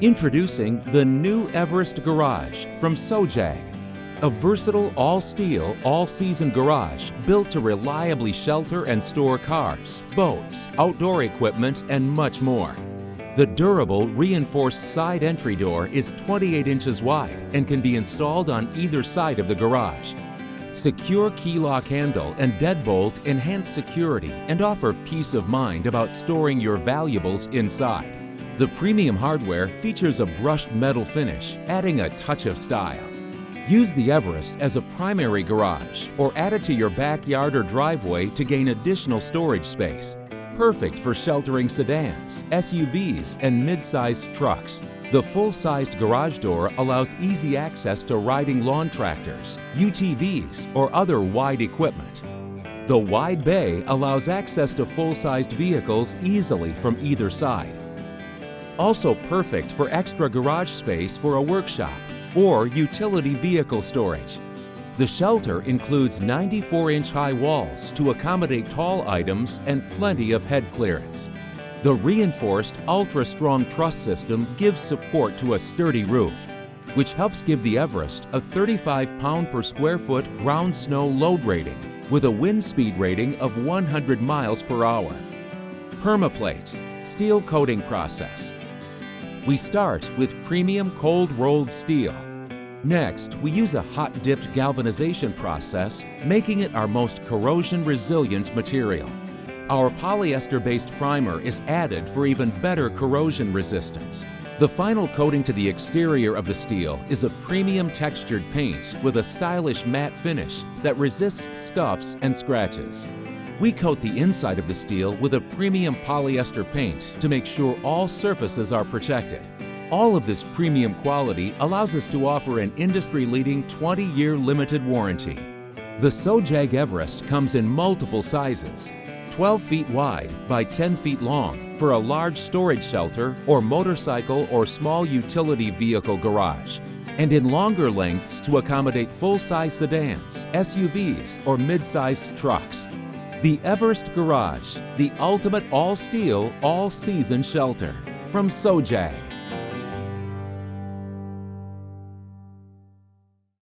Introducing the new Everest Garage from Sojag, a versatile all-steel, all-season garage built to reliably shelter and store cars, boats, outdoor equipment, and much more. The durable, reinforced side entry door is 28 inches wide and can be installed on either side of the garage. Secure key lock handle and deadbolt enhance security and offer peace of mind about storing your valuables inside. The premium hardware features a brushed metal finish, adding a touch of style. Use the Everest as a primary garage or add it to your backyard or driveway to gain additional storage space. Perfect for sheltering sedans, SUVs, and mid-sized trucks. The full-sized garage door allows easy access to riding lawn tractors, UTVs, or other wide equipment. The wide bay allows access to full-sized vehicles easily from either side. Also perfect for extra garage space for a workshop or utility vehicle storage. The shelter includes 94-inch high walls to accommodate tall items and plenty of head clearance. The reinforced ultra-strong truss system gives support to a sturdy roof, which helps give the Everest a 35 pound per square foot ground snow load rating with a wind speed rating of 100 miles per hour. Permaplate, steel coating process. We start with premium cold-rolled steel. Next, we use a hot-dipped galvanization process, making it our most corrosion-resilient material. Our polyester-based primer is added for even better corrosion resistance. The final coating to the exterior of the steel is a premium textured paint with a stylish matte finish that resists scuffs and scratches. We coat the inside of the steel with a premium polyester paint to make sure all surfaces are protected. All of this premium quality allows us to offer an industry-leading 20-year limited warranty. The Sojag Everest comes in multiple sizes, 12 feet wide by 10 feet long for a large storage shelter or motorcycle or small utility vehicle garage, and in longer lengths to accommodate full-size sedans, SUVs, or mid-sized trucks. The Everest Garage, the ultimate all-steel, all-season shelter from Sojag.